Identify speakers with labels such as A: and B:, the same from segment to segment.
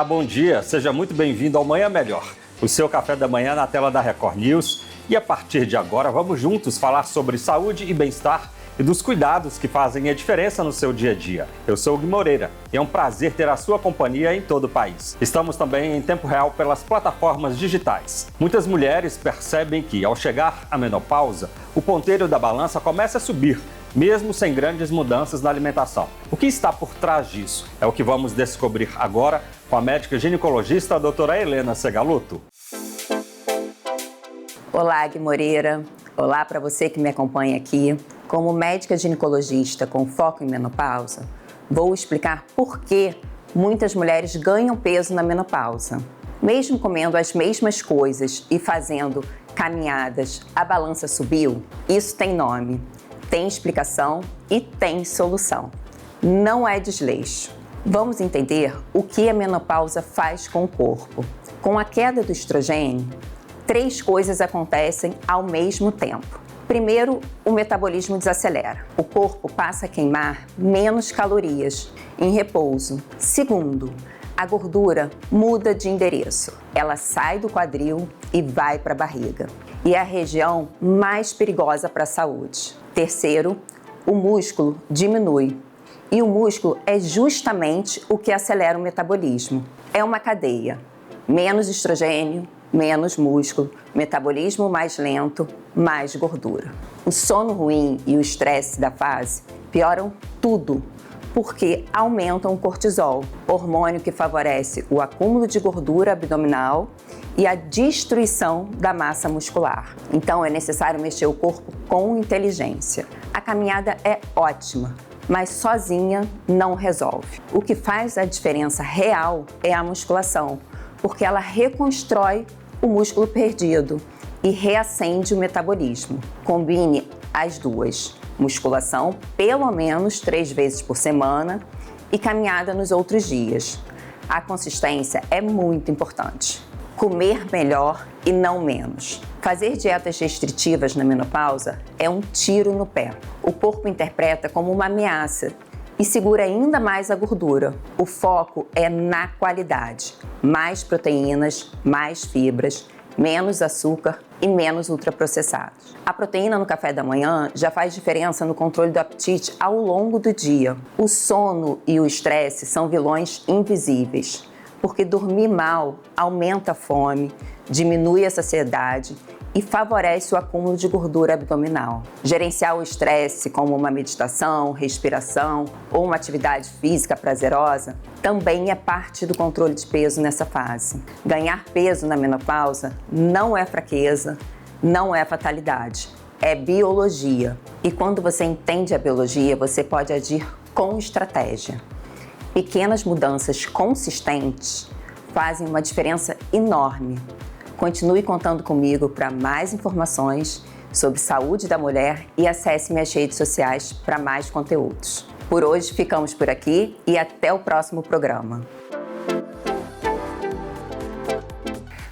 A: bom dia. Seja muito bem-vindo ao Manhã Melhor, o seu café da manhã na tela da Record News. E a partir de agora, vamos juntos falar sobre saúde e bem-estar e dos cuidados que fazem a diferença no seu dia a dia. Eu sou o Gui Moreira e é um prazer ter a sua companhia em todo o país. Estamos também em tempo real pelas plataformas digitais. Muitas mulheres percebem que, ao chegar à menopausa, o ponteiro da balança começa a subir, mesmo sem grandes mudanças na alimentação. O que está por trás disso? É o que vamos descobrir agora com a médica ginecologista, a doutora Helena Segaluto.
B: Olá, Gui Moreira. Olá para você que me acompanha aqui. Como médica ginecologista com foco em menopausa, vou explicar por que muitas mulheres ganham peso na menopausa. Mesmo comendo as mesmas coisas e fazendo caminhadas, a balança subiu? Isso tem nome, tem explicação e tem solução. Não é desleixo. Vamos entender o que a menopausa faz com o corpo. Com a queda do estrogênio, 3 coisas acontecem ao mesmo tempo. Primeiro, o metabolismo desacelera. O corpo passa a queimar menos calorias em repouso. Segundo, a gordura muda de endereço. Ela sai do quadril e vai para a barriga. E é a região mais perigosa para a saúde. Terceiro, o músculo diminui. E o músculo é justamente o que acelera o metabolismo. É uma cadeia. Menos estrogênio, menos músculo, metabolismo mais lento, mais gordura. O sono ruim e o estresse da fase pioram tudo, porque aumentam o cortisol, hormônio que favorece o acúmulo de gordura abdominal e a destruição da massa muscular. Então é necessário mexer o corpo com inteligência. A caminhada é ótima, mas sozinha não resolve. O que faz a diferença real é a musculação, porque ela reconstrói o músculo perdido e reacende o metabolismo. Combine as duas, musculação pelo menos 3 vezes por semana e caminhada nos outros dias. A consistência é muito importante. Comer melhor e não menos. Fazer dietas restritivas na menopausa é um tiro no pé. O corpo interpreta como uma ameaça e segura ainda mais a gordura. O foco é na qualidade. Mais proteínas, mais fibras, menos açúcar e menos ultraprocessados. A proteína no café da manhã já faz diferença no controle do apetite ao longo do dia. O sono e o estresse são vilões invisíveis, porque dormir mal aumenta a fome, diminui a saciedade e favorece o acúmulo de gordura abdominal. Gerenciar o estresse como uma meditação, respiração ou uma atividade física prazerosa também é parte do controle de peso nessa fase. Ganhar peso na menopausa não é fraqueza, não é fatalidade, é biologia. E quando você entende a biologia, você pode agir com estratégia. Pequenas mudanças consistentes fazem uma diferença enorme. Continue contando comigo para mais informações sobre saúde da mulher e acesse minhas redes sociais para mais conteúdos. Por hoje ficamos por aqui e até o próximo programa.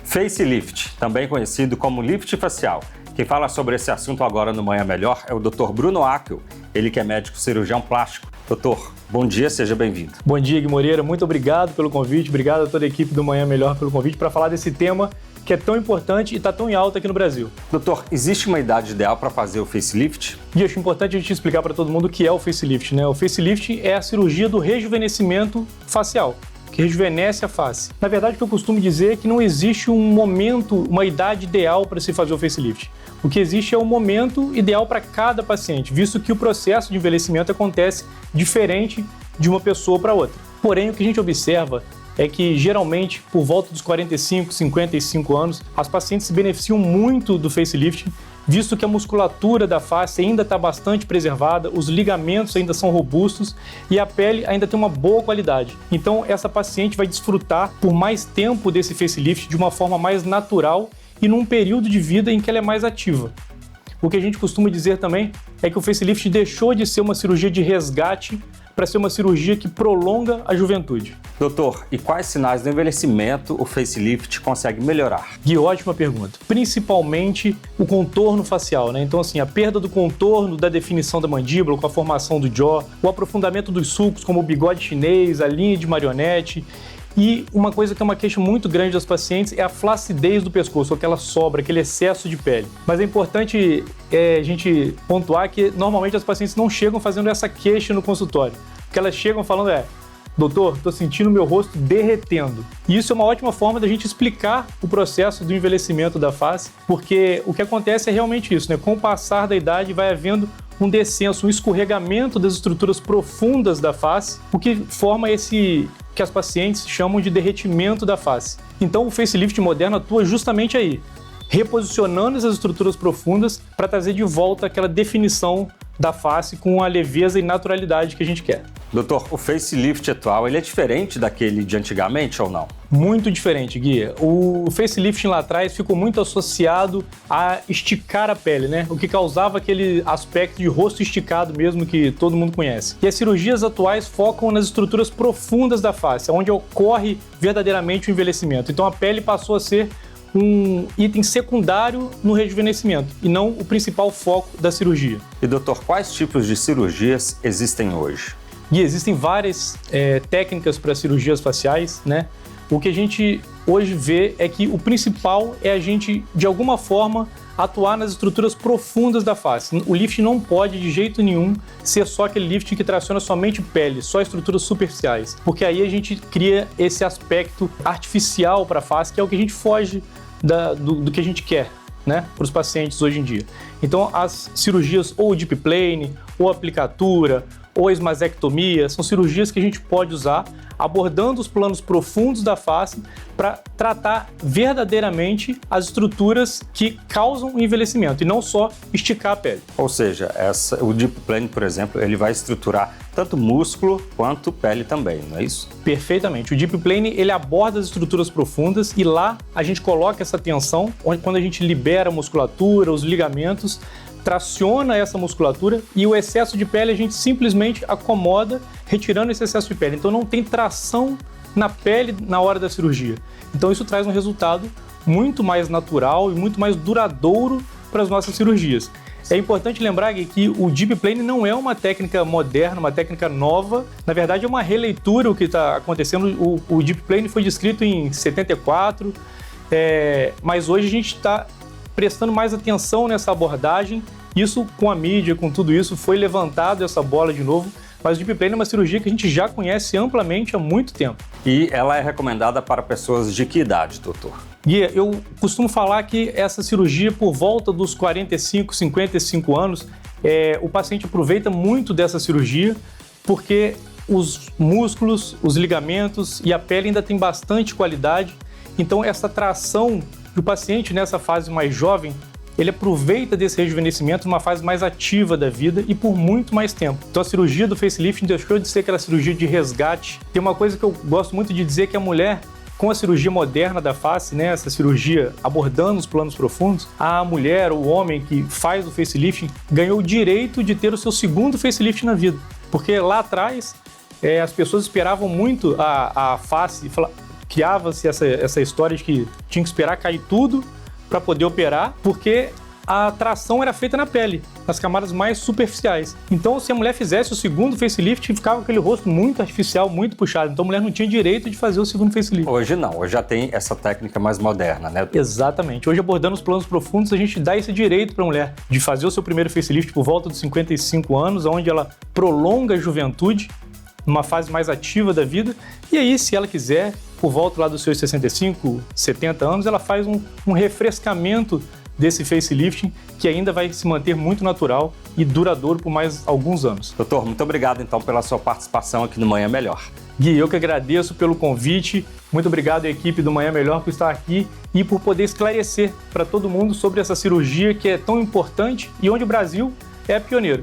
A: Facelift, também conhecido como lift facial. Quem fala sobre esse assunto agora no Manhã Melhor é o Dr. Bruno Ackel, ele que é médico cirurgião plástico. Doutor, bom dia, seja bem-vindo.
C: Bom dia, Gui Moreira, muito obrigado pelo convite, obrigado a toda a equipe do Manhã Melhor pelo convite para falar desse tema que é tão importante e está tão em alta aqui no Brasil.
A: Doutor, existe uma idade ideal para fazer o facelift?
C: E acho importante a gente explicar para todo mundo o que é o facelift, né? O facelift é a cirurgia do rejuvenescimento facial, que rejuvenesce a face. Na verdade, o que eu costumo dizer é que não existe um momento, uma idade ideal para se fazer o facelift. O que existe é um momento ideal para cada paciente, visto que o processo de envelhecimento acontece diferente de uma pessoa para outra. Porém, o que a gente observa é que, geralmente, por volta dos 45, 55 anos, as pacientes se beneficiam muito do facelift, visto que a musculatura da face ainda está bastante preservada, os ligamentos ainda são robustos e a pele ainda tem uma boa qualidade. Então, essa paciente vai desfrutar por mais tempo desse facelift de uma forma mais natural e num período de vida em que ela é mais ativa. O que a gente costuma dizer também é que o facelift deixou de ser uma cirurgia de resgate para ser uma cirurgia que prolonga a juventude.
A: Doutor, e quais sinais do envelhecimento o facelift consegue melhorar?
C: Gui, ótima pergunta. Principalmente o contorno facial, né? Então, assim, a perda do contorno, da definição da mandíbula, com a formação do jaw, o aprofundamento dos sulcos, como o bigode chinês, a linha de marionete, E uma coisa que é uma queixa muito grande das pacientes é a flacidez do pescoço, aquela sobra, aquele excesso de pele. Mas é importante a gente pontuar que normalmente as pacientes não chegam fazendo essa queixa no consultório. O que elas chegam falando é: doutor, estou sentindo meu rosto derretendo. E isso é uma ótima forma da gente explicar o processo do envelhecimento da face, porque o que acontece é realmente isso, né? Com o passar da idade vai havendo um descenso, um escorregamento das estruturas profundas da face, o que forma esse que as pacientes chamam de derretimento da face. Então o facelift moderno atua justamente aí, reposicionando essas estruturas profundas para trazer de volta aquela definição da face com a leveza e naturalidade que a gente quer.
A: Doutor, o facelift atual, ele é diferente daquele de antigamente ou não?
C: Muito diferente, Gui. O facelift lá atrás ficou muito associado a esticar a pele, né? O que causava aquele aspecto de rosto esticado mesmo que todo mundo conhece. E as cirurgias atuais focam nas estruturas profundas da face, onde ocorre verdadeiramente o envelhecimento. Então a pele passou a ser um item secundário no rejuvenescimento e não o principal foco da cirurgia.
A: E doutor, quais tipos de cirurgias existem hoje?
C: E existem várias técnicas para cirurgias faciais, né? O que a gente hoje vê é que o principal é a gente, de alguma forma, atuar nas estruturas profundas da face. O lift não pode, de jeito nenhum, ser só aquele lift que traciona somente pele, só estruturas superficiais, porque aí a gente cria esse aspecto artificial para a face, que é o que a gente foge do que a gente quer, né, para os pacientes hoje em dia. Então, as cirurgias ou deep plane, ou aplicatura, ou esmasectomia, são cirurgias que a gente pode usar abordando os planos profundos da face para tratar verdadeiramente as estruturas que causam o envelhecimento e não só esticar a pele.
A: Ou seja, o deep plane, por exemplo, ele vai estruturar tanto músculo quanto pele também, não é isso?
C: Perfeitamente. O deep plane, ele aborda as estruturas profundas e lá a gente coloca essa tensão, quando a gente libera a musculatura, os ligamentos, traciona essa musculatura e o excesso de pele a gente simplesmente acomoda, retirando esse excesso de pele. Então não tem tração na pele na hora da cirurgia. Então isso traz um resultado muito mais natural e muito mais duradouro para as nossas cirurgias. É importante lembrar que o deep plane não é uma técnica moderna, uma técnica nova. Na verdade é uma releitura o que está acontecendo. O deep plane foi descrito em 74, mas hoje a gente está prestando mais atenção nessa abordagem. Isso, com a mídia, com tudo isso, foi levantado essa bola de novo, mas o deep plane é uma cirurgia que a gente já conhece amplamente há muito tempo.
A: E ela é recomendada para pessoas de que idade, doutor?
C: Guia, eu costumo falar que essa cirurgia, por volta dos 45, 55 anos, o paciente aproveita muito dessa cirurgia, porque os músculos, os ligamentos e a pele ainda tem bastante qualidade. Então, essa tração do paciente nessa fase mais jovem, ele aproveita desse rejuvenescimento numa fase mais ativa da vida e por muito mais tempo. Então a cirurgia do facelift deixou de ser aquela cirurgia de resgate. Tem uma coisa que eu gosto muito de dizer, que a mulher, com a cirurgia moderna da face, né, essa cirurgia abordando os planos profundos, a mulher ou o homem que faz o facelift ganhou o direito de ter o seu segundo facelift na vida. Porque lá atrás as pessoas esperavam muito a face, criava-se essa história de que tinha que esperar cair tudo para poder operar, porque a tração era feita na pele, nas camadas mais superficiais. Então, se a mulher fizesse o segundo facelift, ficava aquele rosto muito artificial, muito puxado. Então, a mulher não tinha direito de fazer o segundo facelift.
A: Hoje não, hoje já tem essa técnica mais moderna, né?
C: Exatamente. Hoje, abordando os planos profundos, a gente dá esse direito para a mulher de fazer o seu primeiro facelift por volta dos 55 anos, onde ela prolonga a juventude, numa fase mais ativa da vida. E aí, se ela quiser, por volta lá dos seus 65, 70 anos, ela faz um refrescamento desse facelift, que ainda vai se manter muito natural e duradouro por mais alguns anos.
A: Doutor, muito obrigado então pela sua participação aqui no Manhã Melhor.
C: Gui, eu que agradeço pelo convite. Muito obrigado à equipe do Manhã Melhor por estar aqui e por poder esclarecer para todo mundo sobre essa cirurgia que é tão importante e onde o Brasil é pioneiro.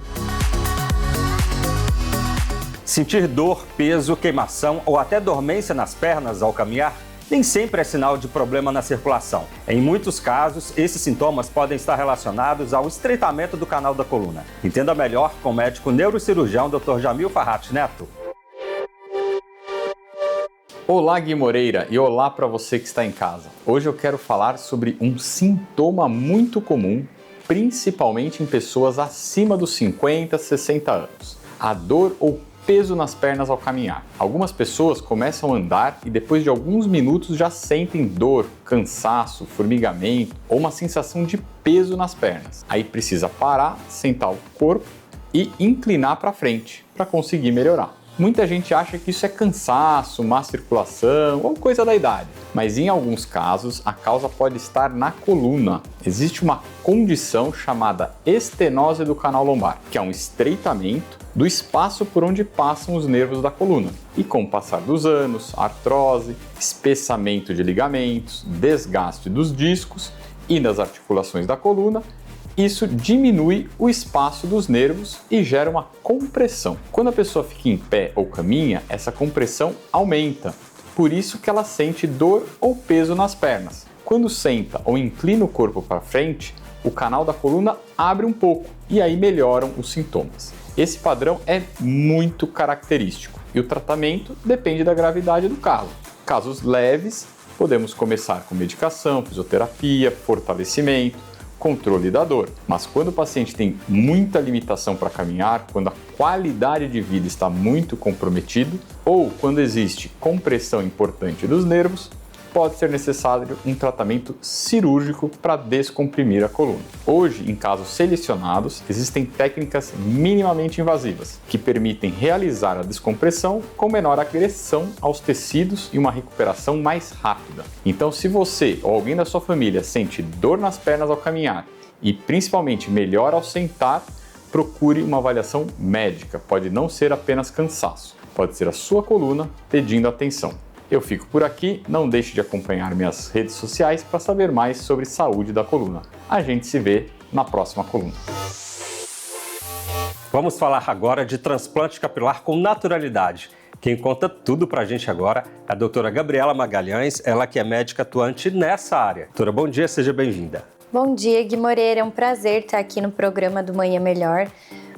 A: Sentir dor, peso, queimação ou até dormência nas pernas ao caminhar nem sempre é sinal de problema na circulação. Em muitos casos, esses sintomas podem estar relacionados ao estreitamento do canal da coluna. Entenda melhor com o médico neurocirurgião Dr. Jamil Farhat Neto.
D: Olá, Gui Moreira, e olá para você que está em casa. Hoje eu quero falar sobre um sintoma muito comum, principalmente em pessoas acima dos 50, 60 anos. A dor ou peso nas pernas ao caminhar. Algumas pessoas começam a andar e depois de alguns minutos já sentem dor, cansaço, formigamento ou uma sensação de peso nas pernas. Aí precisa parar, sentar o corpo e inclinar para frente para conseguir melhorar. Muita gente acha que isso é cansaço, má circulação ou coisa da idade, mas em alguns casos a causa pode estar na coluna. Existe uma condição chamada estenose do canal lombar, que é um estreitamento do espaço por onde passam os nervos da coluna. E com o passar dos anos, artrose, espessamento de ligamentos, desgaste dos discos e das articulações da coluna, isso diminui o espaço dos nervos e gera uma compressão. Quando a pessoa fica em pé ou caminha, essa compressão aumenta. Por isso que ela sente dor ou peso nas pernas. Quando senta ou inclina o corpo para frente, o canal da coluna abre um pouco e aí melhoram os sintomas. Esse padrão é muito característico e o tratamento depende da gravidade do caso. Casos leves, podemos começar com medicação, fisioterapia, fortalecimento, controle da dor. Mas quando o paciente tem muita limitação para caminhar, quando a qualidade de vida está muito comprometida ou quando existe compressão importante dos nervos, pode ser necessário um tratamento cirúrgico para descomprimir a coluna. Hoje, em casos selecionados, existem técnicas minimamente invasivas que permitem realizar a descompressão com menor agressão aos tecidos e uma recuperação mais rápida. Então, se você ou alguém da sua família sente dor nas pernas ao caminhar e principalmente melhora ao sentar, procure uma avaliação médica. Pode não ser apenas cansaço, pode ser a sua coluna pedindo atenção. Eu fico por aqui, não deixe de acompanhar minhas redes sociais para saber mais sobre saúde da coluna. A gente se vê na próxima coluna.
A: Vamos falar agora de transplante capilar com naturalidade. Quem conta tudo pra gente agora é a doutora Gabriela Magalhães, ela que é médica atuante nessa área. Doutora, bom dia, seja bem-vinda.
E: Bom dia, Gui Moreira. É um prazer estar aqui no programa do Manhã Melhor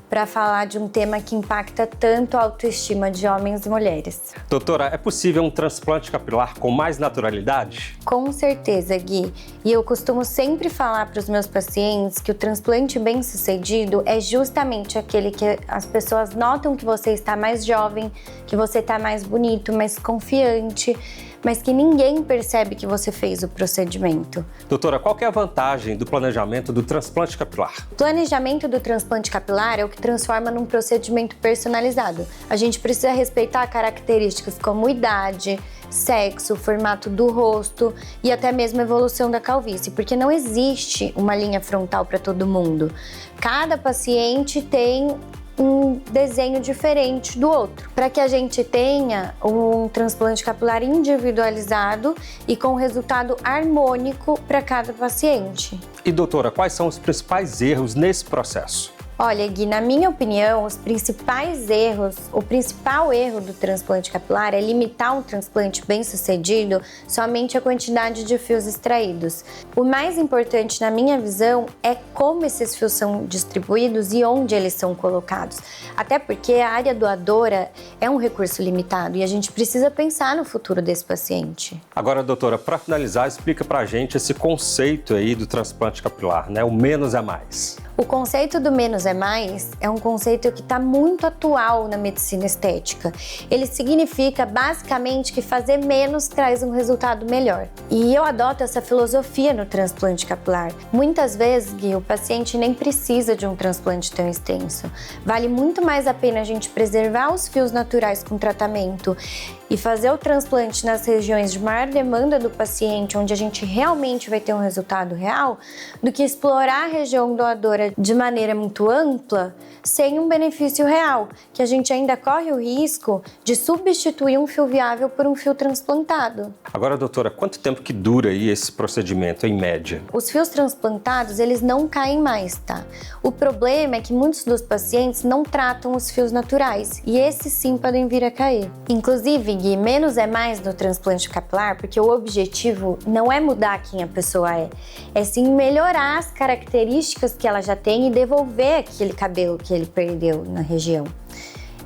E: para falar de um tema que impacta tanto a autoestima de homens e mulheres.
A: Doutora, é possível um transplante capilar com mais naturalidade?
E: Com certeza, Gui. E eu costumo sempre falar para os meus pacientes que o transplante bem-sucedido é justamente aquele que as pessoas notam que você está mais jovem, que você está mais bonito, mais confiante, mas que ninguém percebe que você fez o procedimento.
A: Doutora, qual que é a vantagem do planejamento do transplante capilar?
E: O planejamento do transplante capilar é o que transforma num procedimento personalizado. A gente precisa respeitar características como idade, sexo, formato do rosto e até mesmo a evolução da calvície, porque não existe uma linha frontal para todo mundo. Cada paciente tem um desenho diferente do outro, para que a gente tenha um transplante capilar individualizado e com resultado harmônico para cada paciente.
A: E doutora, quais são os principais erros nesse processo?
E: Olha, Gui, na minha opinião, os principais erros, o principal erro do transplante capilar é limitar um transplante bem-sucedido somente à quantidade de fios extraídos. O mais importante, na minha visão, é como esses fios são distribuídos e onde eles são colocados. Até porque a área doadora é um recurso limitado e a gente precisa pensar no futuro desse paciente.
A: Agora, doutora, para finalizar, explica pra gente esse conceito aí do transplante capilar, né? O menos é mais.
E: O conceito do menos é mais é um conceito que está muito atual na medicina estética. Ele significa basicamente que fazer menos traz um resultado melhor. E eu adoto essa filosofia no transplante capilar. Muitas vezes, Gui, o paciente nem precisa de um transplante tão extenso. Vale muito mais a pena a gente preservar os fios naturais com tratamento e fazer o transplante nas regiões de maior demanda do paciente, onde a gente realmente vai ter um resultado real, do que explorar a região doadora de maneira muito ampla, sem um benefício real, que a gente ainda corre o risco de substituir um fio viável por um fio transplantado.
A: Agora, doutora, quanto tempo que dura aí esse procedimento, em média?
E: Os fios transplantados, eles não caem mais, tá? O problema é que muitos dos pacientes não tratam os fios naturais, e esses sim podem vir a cair. Inclusive, Gui, menos é mais no transplante capilar, porque o objetivo não é mudar quem a pessoa é sim melhorar as características que ela já tem e devolver aquele cabelo que ele perdeu na região.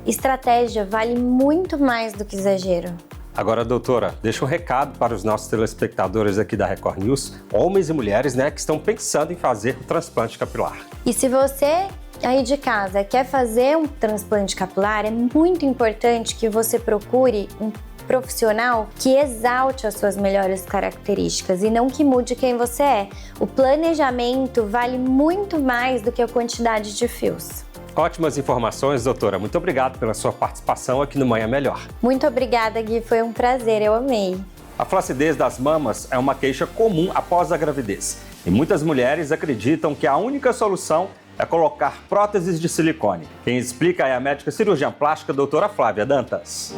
E: Estratégia vale muito mais do que exagero.
A: Agora, doutora, deixa um recado para os nossos telespectadores aqui da Record News, homens e mulheres, né, que estão pensando em fazer o transplante capilar.
E: E se você aí de casa quer fazer um transplante capilar, é muito importante que você procure um profissional que exalte as suas melhores características e não que mude quem você é. O planejamento vale muito mais do que a quantidade de fios.
A: Ótimas informações, doutora. Muito obrigado pela sua participação aqui no Manhã Melhor.
E: Muito obrigada, Gui. Foi um prazer, eu amei.
A: A flacidez das mamas é uma queixa comum após a gravidez. E muitas mulheres acreditam que a única solução é colocar próteses de silicone. Quem explica é a médica cirurgiã plástica, doutora Flávia Dantas.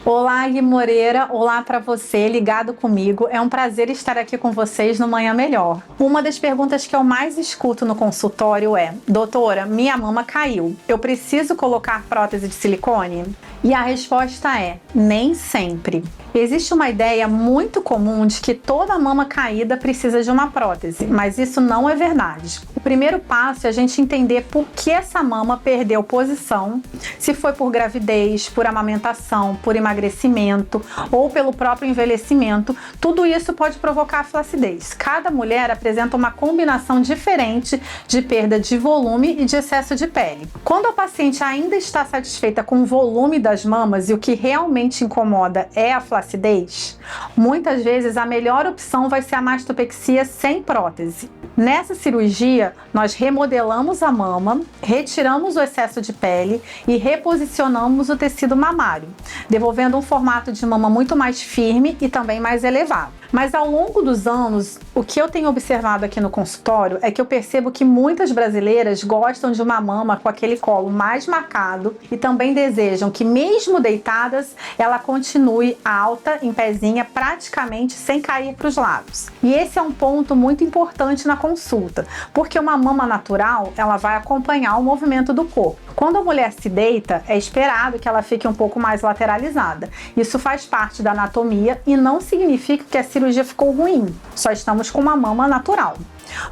F: Olá, Gui Moreira. Olá para você, ligado comigo. É um prazer estar aqui com vocês no Manhã Melhor. Uma das perguntas que eu mais escuto no consultório é: doutora, minha mama caiu. Eu preciso colocar prótese de silicone? E a resposta é: nem sempre. Existe uma ideia muito comum de que toda mama caída precisa de uma prótese, mas isso não é verdade. O primeiro passo é a gente entender por que essa mama perdeu posição, se foi por gravidez, por amamentação, por emagrecimento ou pelo próprio envelhecimento. Tudo isso pode provocar flacidez. Cada mulher apresenta uma combinação diferente de perda de volume e de excesso de pele. Quando a paciente ainda está satisfeita com o volume das mamas e o que realmente incomoda é a flacidez, muitas vezes a melhor opção vai ser a mastopexia sem prótese. Nessa cirurgia, nós remodelamos a mama, retiramos o excesso de pele e reposicionamos o tecido mamário, devolvendo um formato de mama muito mais firme e também mais elevado. Mas ao longo dos anos, o que eu tenho observado aqui no consultório é que eu percebo que muitas brasileiras gostam de uma mama com aquele colo mais marcado e também desejam que, mesmo deitadas, ela continue alta, em pezinha, praticamente sem cair para os lados. E esse é um ponto muito importante na consulta, porque uma mama natural, ela vai acompanhar o movimento do corpo. Quando a mulher se deita, é esperado que ela fique um pouco mais lateralizada. Isso faz parte da anatomia e não significa que a cirurgia ficou ruim. Só estamos com uma mama natural.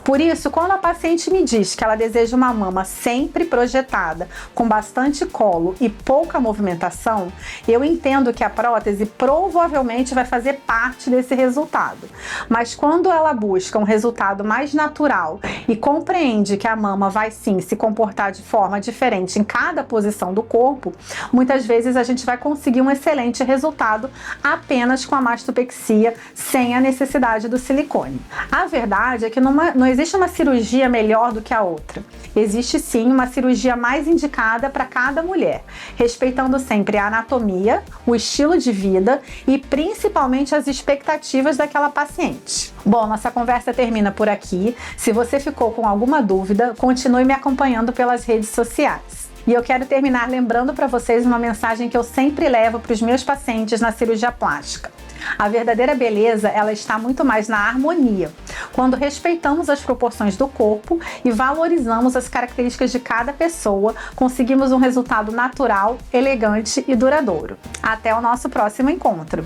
F: Por isso, quando a paciente me diz que ela deseja uma mama sempre projetada, com bastante colo e pouca movimentação, eu entendo que a prótese provavelmente vai fazer parte desse resultado. Mas quando ela busca um resultado mais natural e compreende que a mama vai sim se comportar de forma diferente em cada posição do corpo, muitas vezes a gente vai conseguir um excelente resultado apenas com a mastopexia, sem a necessidade do silicone. A verdade é que não existe uma cirurgia melhor do que a outra. Existe sim uma cirurgia mais indicada para cada mulher, respeitando sempre a anatomia, o estilo de vida e principalmente as expectativas daquela paciente. Bom, nossa conversa termina por aqui. Se você ficou com alguma dúvida, continue me acompanhando pelas redes sociais. E eu quero terminar lembrando para vocês uma mensagem que eu sempre levo para os meus pacientes na cirurgia plástica. A verdadeira beleza, ela está muito mais na harmonia, quando respeitamos as proporções do corpo e valorizamos as características de cada pessoa, conseguimos um resultado natural, elegante e duradouro. Até o nosso próximo encontro!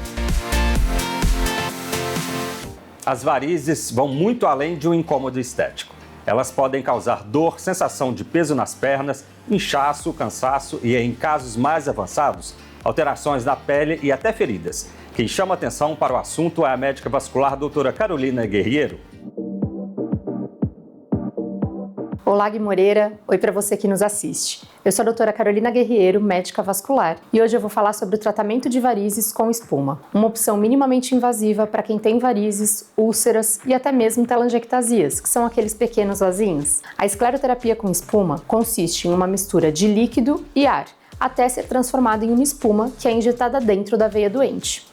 A: As varizes vão muito além de um incômodo estético. Elas podem causar dor, sensação de peso nas pernas, inchaço, cansaço e, em casos mais avançados, alterações na pele e até feridas. Quem chama atenção para o assunto é a médica vascular doutora Carolina Guerreiro.
G: Olá, Gui Moreira. Oi para você que nos assiste. Eu sou a doutora Carolina Guerreiro, médica vascular, e hoje eu vou falar sobre o tratamento de varizes com espuma, uma opção minimamente invasiva para quem tem varizes, úlceras e até mesmo telangiectasias, que são aqueles pequenos vasinhos. A escleroterapia com espuma consiste em uma mistura de líquido e ar, até ser transformada em uma espuma que é injetada dentro da veia doente.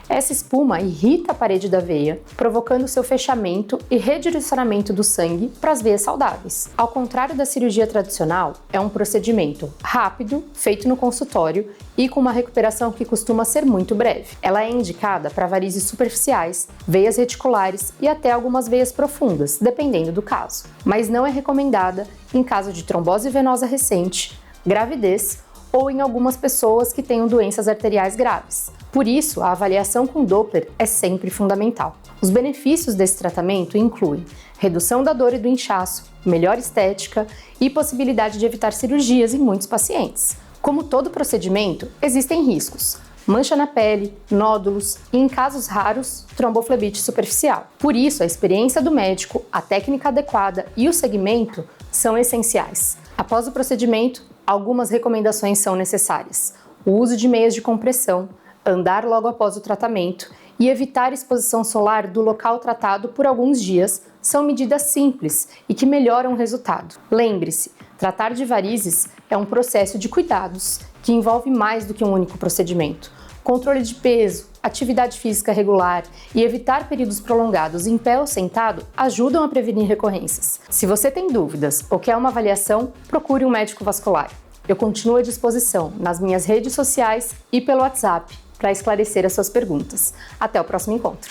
G: Essa espuma irrita a parede da veia, provocando seu fechamento e redirecionamento do sangue para as veias saudáveis. Ao contrário da cirurgia tradicional, é um procedimento rápido, feito no consultório e com uma recuperação que costuma ser muito breve. Ela é indicada para varizes superficiais, veias reticulares e até algumas veias profundas, dependendo do caso. Mas não é recomendada em caso de trombose venosa recente, gravidez ou em algumas pessoas que tenham doenças arteriais graves. Por isso, a avaliação com Doppler é sempre fundamental. Os benefícios desse tratamento incluem redução da dor e do inchaço, melhor estética e possibilidade de evitar cirurgias em muitos pacientes. Como todo procedimento, existem riscos. mancha na pele, nódulos e, em casos raros, tromboflebite superficial. Por isso, a experiência do médico, a técnica adequada e o segmento são essenciais. Após o procedimento, algumas recomendações são necessárias: o uso de meias de compressão, andar logo após o tratamento e evitar exposição solar do local tratado por alguns dias são medidas simples e que melhoram o resultado. Lembre-se, tratar de varizes é um processo de cuidados que envolve mais do que um único procedimento. Controle de peso, atividade física regular e evitar períodos prolongados em pé ou sentado ajudam a prevenir recorrências. Se você tem dúvidas ou quer uma avaliação, procure um médico vascular. Eu continuo à disposição nas minhas redes sociais e pelo WhatsApp para esclarecer as suas perguntas. Até o próximo encontro.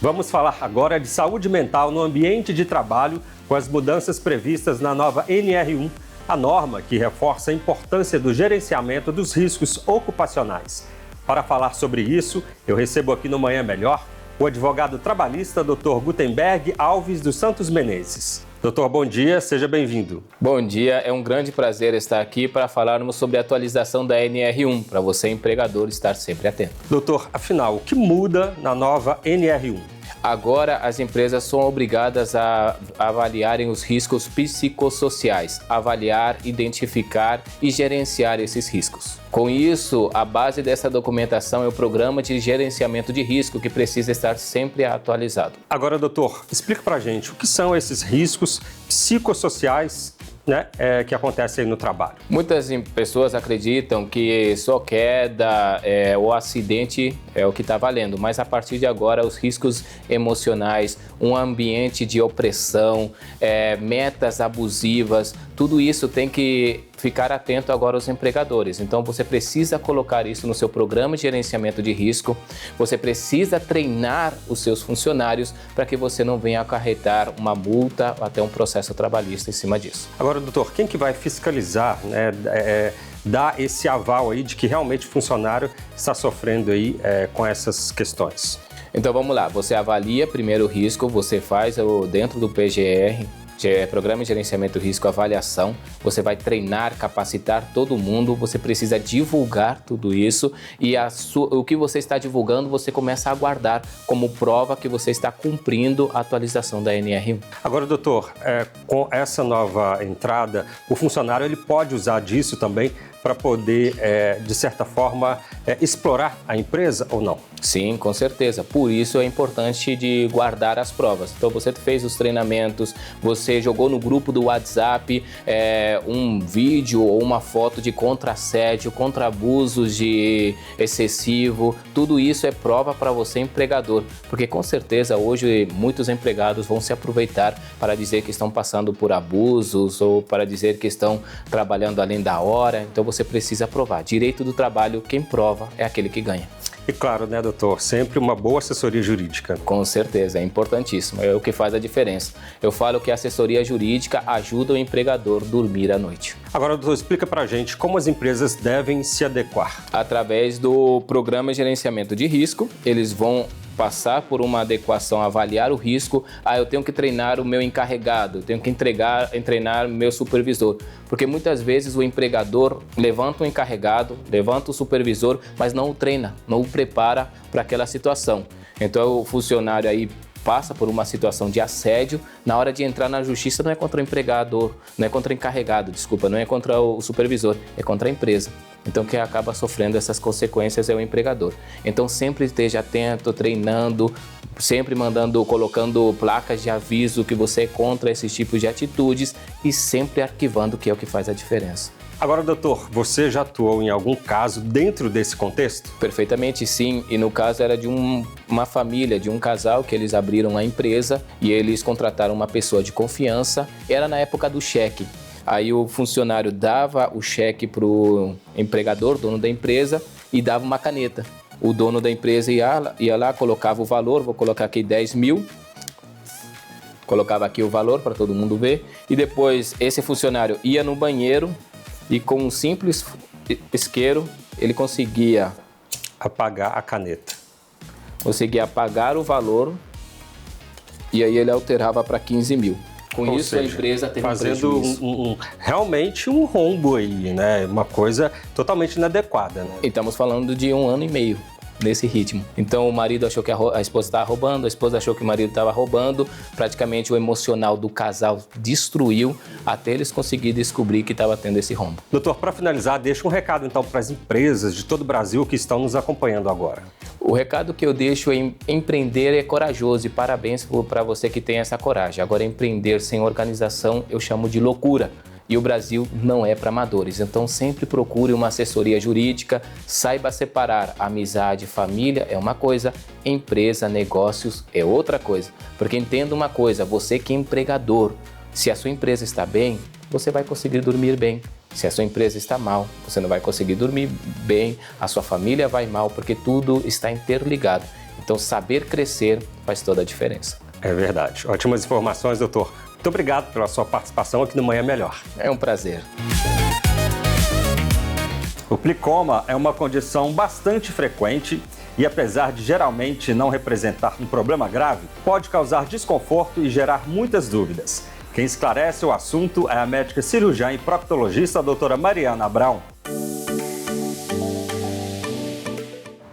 A: Vamos falar agora de saúde mental no ambiente de trabalho com as mudanças previstas na nova NR1, a norma que reforça a importância do gerenciamento dos riscos ocupacionais. Para falar sobre isso, eu recebo aqui no Manhã Melhor o advogado trabalhista Dr. Gutenberg Alves dos Santos Menezes. Doutor, bom dia, seja bem-vindo.
H: Bom dia, é um grande prazer estar aqui para falarmos sobre a atualização da NR1, para você, empregador, estar sempre atento.
A: Doutor, afinal, o que muda na nova NR1?
H: Agora, as empresas são obrigadas a avaliarem os riscos psicossociais, avaliar, identificar e gerenciar esses riscos. Com isso, a base dessa documentação é o Programa de Gerenciamento de Risco, que precisa estar sempre atualizado.
A: Agora, doutor, explica pra gente o que são esses riscos psicossociais, que acontecem aí no trabalho.
H: Muitas pessoas acreditam que só queda ou acidente é o que está valendo, mas a partir de agora os riscos emocionais, um ambiente de opressão, metas abusivas, tudo isso tem que ficar atento agora aos empregadores. Então você precisa colocar isso no seu programa de gerenciamento de risco, você precisa treinar os seus funcionários para que você não venha acarretar uma multa ou até um processo trabalhista em cima disso.
A: Agora, doutor, quem que vai fiscalizar, dar esse aval aí de que realmente o funcionário está sofrendo aí com essas questões?
H: Então vamos lá, você avalia primeiro o risco, você faz dentro do PGR, Programa de Gerenciamento de Risco, avaliação, você vai treinar, capacitar todo mundo, você precisa divulgar tudo isso e o que você está divulgando você começa a guardar como prova que você está cumprindo a atualização da NR1.
A: Agora, doutor, com essa nova entrada, o funcionário ele pode usar disso também para poder, de certa forma, explorar a empresa ou não?
H: Sim, com certeza. Por isso é importante de guardar as provas. Então você fez os treinamentos, você jogou no grupo do WhatsApp um vídeo ou uma foto de contra-assédio, contra-abuso de excessivo. Tudo isso é prova para você, empregador. Porque com certeza hoje muitos empregados vão se aproveitar para dizer que estão passando por abusos ou para dizer que estão trabalhando além da hora. Então você precisa provar. Direito do trabalho, quem prova é aquele que ganha.
A: E claro, né, doutor, sempre uma boa assessoria jurídica.
H: Com certeza, é importantíssimo, é o que faz a diferença. Eu falo que a assessoria jurídica ajuda o empregador a dormir à noite.
A: Agora, doutor, explica pra gente como as empresas devem se adequar.
H: Através do Programa de Gerenciamento de Risco, eles vão passar por uma adequação, avaliar o risco. Eu tenho que treinar o meu encarregado, eu tenho que treinar o meu supervisor. Porque muitas vezes o empregador levanta o encarregado, levanta o supervisor, mas não o treina, não o prepara para aquela situação. Então o funcionário aí passa por uma situação de assédio, na hora de entrar na justiça não é contra o empregador, não é contra o encarregado, desculpa, não é contra o supervisor, é contra a empresa. Então quem acaba sofrendo essas consequências é o empregador. Então sempre esteja atento, treinando, sempre colocando placas de aviso que você é contra esses tipos de atitudes e sempre arquivando, que é o que faz a diferença.
A: Agora, doutor, você já atuou em algum caso dentro desse contexto?
H: Perfeitamente, sim. E no caso era de uma família, de um casal que eles abriram a empresa e eles contrataram uma pessoa de confiança. Era na época do cheque. Aí o funcionário dava o cheque para o empregador, dono da empresa, e dava uma caneta. O dono da empresa ia lá, colocava o valor, vou colocar aqui 10 mil, colocava aqui o valor para todo mundo ver, e depois esse funcionário ia no banheiro e com um simples isqueiro ele conseguia
A: apagar a caneta.
H: Conseguia apagar o valor e aí ele alterava para 15 mil. Com
A: Ou
H: isso, a
A: seja,
H: empresa teve um
A: fazendo
H: prejuízo.
A: realmente um rombo aí, né? Uma coisa totalmente inadequada, né?
H: E estamos falando de 1 ano e meio nesse ritmo. Então o marido achou que a esposa estava roubando, a esposa achou que o marido estava roubando, praticamente o emocional do casal destruiu até eles conseguirem descobrir que estava tendo esse rombo.
A: Doutor, para finalizar, deixa um recado então para as empresas de todo o Brasil que estão nos acompanhando agora.
H: O recado que eu deixo é empreender é corajoso e parabéns para você que tem essa coragem. Agora, empreender sem organização eu chamo de loucura. E o Brasil não é para amadores, então sempre procure uma assessoria jurídica, saiba separar amizade, família é uma coisa, empresa, negócios é outra coisa. Porque entenda uma coisa, você que é empregador, se a sua empresa está bem, você vai conseguir dormir bem. Se a sua empresa está mal, você não vai conseguir dormir bem, a sua família vai mal, porque tudo está interligado. Então saber crescer faz toda a diferença.
A: É verdade. Ótimas informações, doutor. Muito obrigado pela sua participação aqui no Manhã Melhor.
H: É um prazer.
A: O plicoma é uma condição bastante frequente e, apesar de geralmente não representar um problema grave, pode causar desconforto e gerar muitas dúvidas. Quem esclarece o assunto é a médica cirurgiã e proctologista, a doutora Mariana Abrão.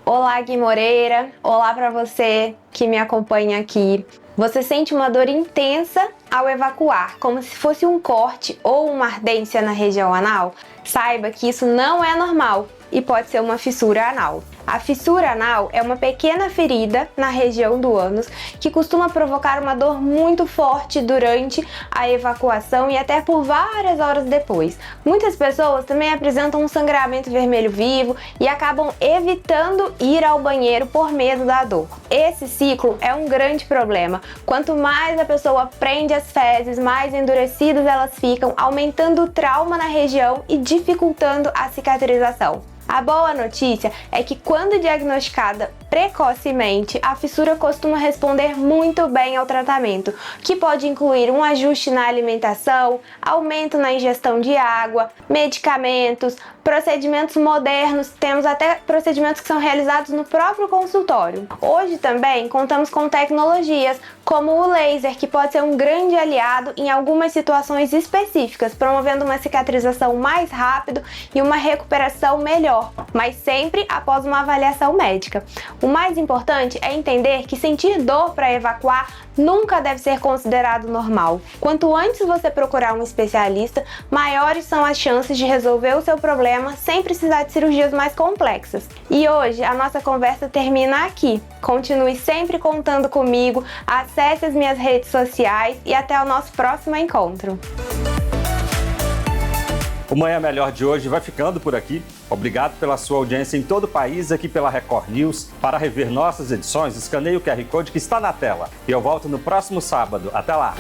I: Olá, Gui Moreira. Olá para você que me acompanha aqui. Você sente uma dor intensa ao evacuar, como se fosse um corte ou uma ardência na região anal? Saiba que isso não é normal e pode ser uma fissura anal. A fissura anal é uma pequena ferida na região do ânus que costuma provocar uma dor muito forte durante a evacuação e até por várias horas depois. Muitas pessoas também apresentam um sangramento vermelho vivo e acabam evitando ir ao banheiro por medo da dor. Esse ciclo é um grande problema. Quanto mais a pessoa prende as fezes, mais endurecidas elas ficam, aumentando o trauma na região e dificultando a cicatrização. A boa notícia é que quando diagnosticada precocemente, a fissura costuma responder muito bem ao tratamento, que pode incluir um ajuste na alimentação, aumento na ingestão de água, medicamentos, procedimentos modernos, temos até procedimentos que são realizados no próprio consultório. Hoje também contamos com tecnologias como o laser, que pode ser um grande aliado em algumas situações específicas, promovendo uma cicatrização mais rápida e uma recuperação melhor, mas sempre após uma avaliação médica. O mais importante é entender que sentir dor para evacuar nunca deve ser considerado normal. Quanto antes você procurar um especialista, maiores são as chances de resolver o seu problema sem precisar de cirurgias mais complexas. E hoje a nossa conversa termina aqui. Continue sempre contando comigo, acesse as minhas redes sociais e até o nosso próximo encontro.
A: O Manhã Melhor de hoje vai ficando por aqui. Obrigado pela sua audiência em todo o país, aqui pela Record News. Para rever nossas edições, escaneie o QR Code que está na tela. E eu volto no próximo sábado. Até lá!